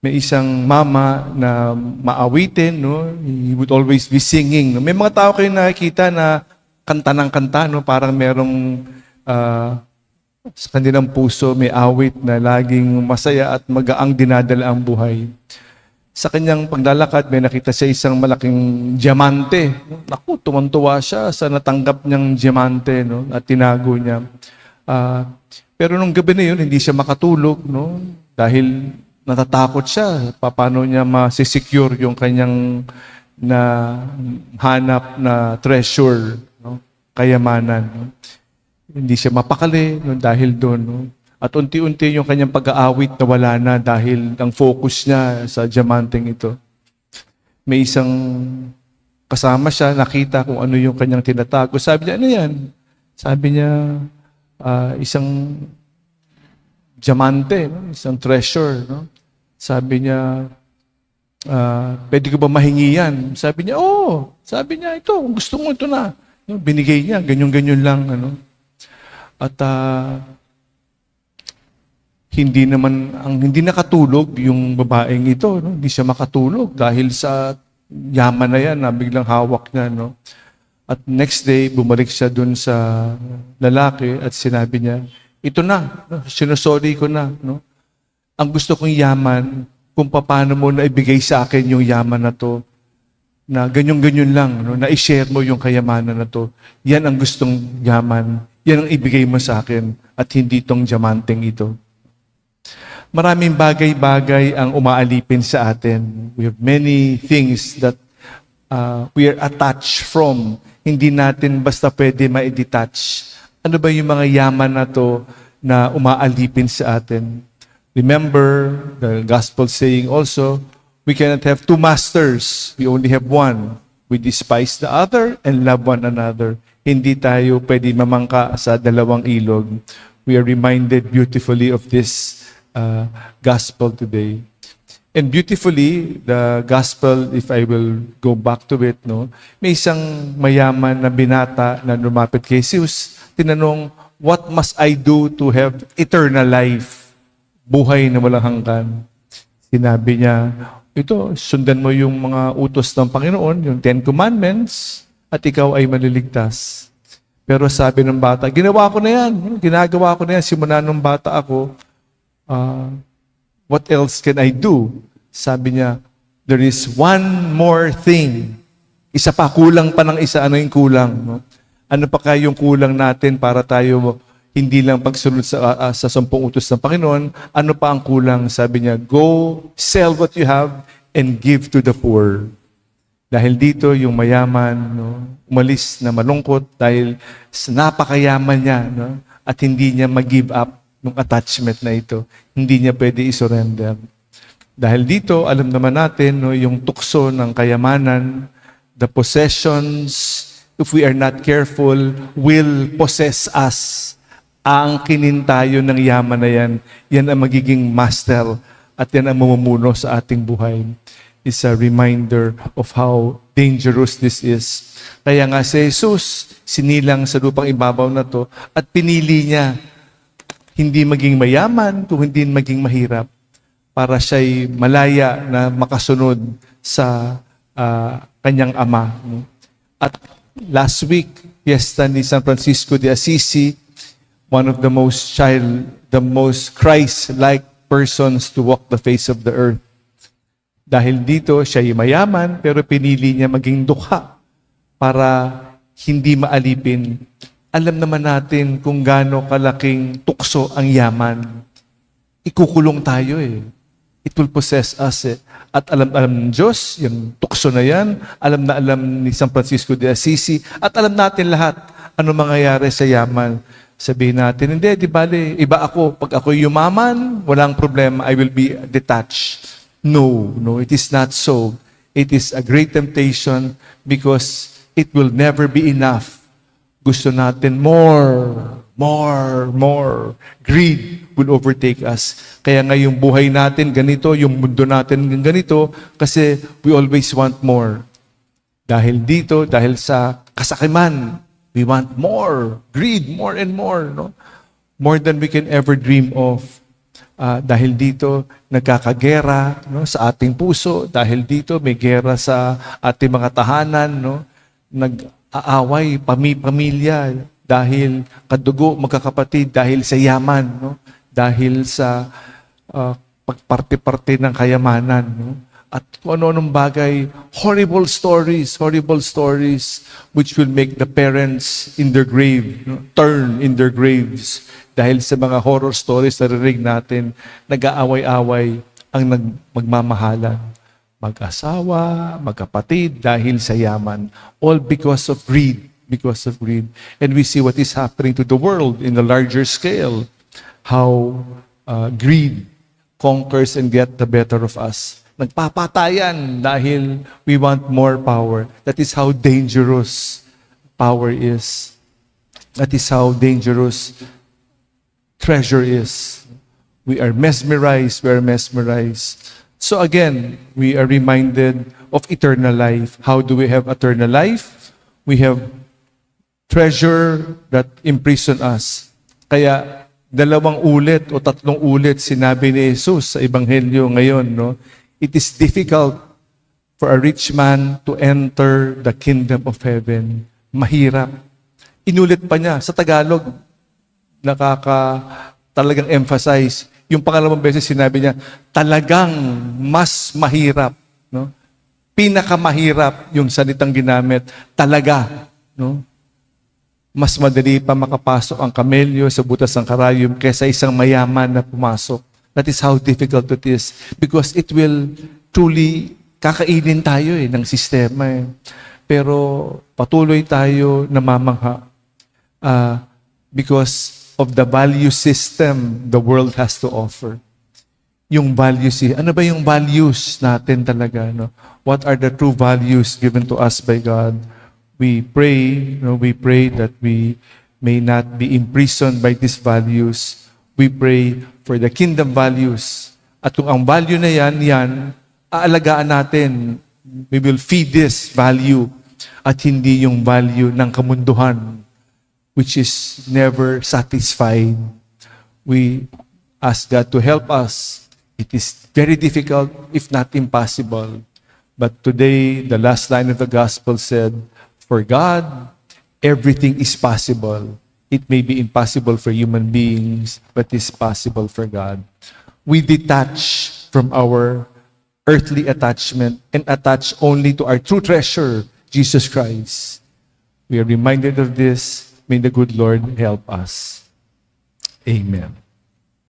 May isang mama na maawitin, no? He would always be singing. No? May mga tao kayo nakikita na kanta ng kanta, no? Parang merong sa kanilang puso may awit na laging masaya at magaang dinadala ang buhay. Sa kanyang paglalakad, may nakita siya isang malaking diamante. Naku, tuwan-tuwa siya sa natanggap niyang diamante, no? At tinago niya. Pero nung gabi na yun, hindi siya makatulog, no? Dahil natatakot siya. Paano niya masisecure yung kanyang na hanap na treasure, no? Kayamanan. No? Hindi siya mapakali, no? Dahil doon. No? At unti-unti yung kanyang pag-aawit na wala na dahil ang focus niya sa diamanteng ito. May isang kasama siya, nakita kung ano yung kanyang tinatago. Sabi niya, ano yan? Sabi niya, isang diamante, no? Isang treasure. No? Sabi niya, pwede ko ba mahingi yan? Sabi niya, oo. Sabi niya, ito, gusto mo ito na. No? Binigay niya, ganyan-ganyan lang. Ano? At hindi nakatulog yung babaeng ito. No? Hindi siya makatulog dahil sa yaman na yan na biglang hawak niya. No? At next day, bumalik siya dun sa lalaki at sinabi niya, ito na, no? Sinusorry ko na. No? Ang gusto kong yaman, kung paano mo na ibigay sa akin yung yaman na to, na ganyan-ganyan lang, no? Na i-share mo yung kayamanan na to. Yan ang gustong yaman. Yan ang ibigay mo sa akin at hindi itong diamanteng ito. Maraming bagay-bagay ang umaalipin sa atin. We have many things that we are attached from. Hindi natin basta pwede ma-detach. Ano ba yung mga yaman na to na umaalipin sa atin? Remember the gospel saying also, we cannot have two masters. We only have one. We despise the other and love one another. Hindi tayo pwede mamangka sa dalawang ilog. We are reminded beautifully of this gospel today. And beautifully, the gospel, if I will go back to it, no, may isang mayaman na binata na lumapit kay Jesus. Tinanong, what must I do to have eternal life? Buhay na walang hanggan. Sinabi niya, ito, sundan mo yung mga utos ng Panginoon, yung 10 Commandments, at ikaw ay maliligtas. Pero sabi ng bata, ginawa ko na yan. Ginagawa ko na yan. Simula nung bata ako, what else can I do? Sabi niya, there is one more thing. Isa pa, kulang pa ng isa. Ano yung kulang? No? Ano pa kaya yung kulang natin para tayo hindi lang pagsunod sa 10 utos ng Panginoon? Ano pa ang kulang? Sabi niya, go, sell what you have, and give to the poor. Dahil dito, yung mayaman, no, umalis na malungkot dahil napakayaman niya, no, at hindi niya mag-give up yung attachment na ito. Hindi niya pwede i-surrender. Dahil dito, alam naman natin, no, yung tukso ng kayamanan, the possessions, if we are not careful, will possess us. Aangkinin tayo ng yaman na yan. Yan ang magiging master at yan ang mamumuno sa ating buhay. It's a reminder of how dangerous this is. Kaya nga si Jesus, sinilang sa lupang ibabaw na to at pinili niya hindi maging mayaman, kung hindi maging mahirap para siya'y malaya na makasunod sa kanyang ama. At last week, fiesta ni San Francisco de Assisi, one of the most Christ-like persons to walk the face of the earth. Dahil dito, siya'y mayaman, pero pinili niya maging dukha para hindi maalipin. Alam naman natin kung gaano kalaking tukso ang yaman. Ikukulong tayo eh. It will possess us eh. At alam ng Diyos, yung tukso na yan, alam na alam ni San Francisco de Assisi, at alam natin lahat ano mangyayari sa yaman. Sabihin natin, hindi, di bale, iba ako. Pag ako yumaman, walang problema, I will be detached. No, it is not so. It is a great temptation because it will never be enough. Gusto natin more. Greed will overtake us. Kaya nga yung buhay natin ganito, yung mundo natin ganito, kasi we always want more. Dahil dito, dahil sa kasakiman, we want more. Greed, more and more. No? More than we can ever dream of. Dahil dito, nagkakagera, no, sa ating puso. Dahil dito, may gera sa ating mga tahanan. No? Nag-aaway, pamilya. Dahil kadugo, magkakapatid. Dahil sa yaman. No? Dahil sa pagparte-parte ng kayamanan. No? At kung ano-anong bagay, horrible stories which will make the parents in their grave, no, turn in their graves. Dahil sa mga horror stories na narinig natin, nag-aaway-away ang magmamahalan. Mag-asawa, magkapatid, dahil sa yaman. All because of greed. And we see what is happening to the world in a larger scale. How greed conquers and get the better of us. Nagpapatayan dahil we want more power. That is how dangerous power is. That is how dangerous treasure is. We are mesmerized. So again, we are reminded of eternal life. How do we have eternal life? We have treasure that imprison us. Kaya 2 ulit o 3 ulit sinabi ni Jesus sa Ebanghelyo ngayon, no? It is difficult for a rich man to enter the kingdom of heaven. Mahirap. Inulit pa niya sa Tagalog. Talagang emphasize. Yung pangalawang beses sinabi niya, talagang mas mahirap. No? Pinakamahirap yung salitang ginamit. Talaga. No? Mas madali pa makapasok ang kamelyo sa butas ng karayom kaysa isang mayaman na pumasok. That is how difficult it is. Because it will truly kakainin tayo ng sistema. Pero patuloy tayo namamangha. Because of the value system the world has to offer. Yung values, ano ba yung values natin talaga? No? What are the true values given to us by God? We pray that we may not be imprisoned by these values. We pray for the kingdom values. At kung ang value na yan, aalagaan natin. We will feed this value at hindi yung value ng kamunduhan, which is never satisfied. We ask God to help us. It is very difficult, if not impossible. But today, the last line of the gospel said, for God, everything is possible. It may be impossible for human beings, but is possible for God. We detach from our earthly attachment and attach only to our true treasure, Jesus Christ. We are reminded of this. May the good Lord help us. Amen.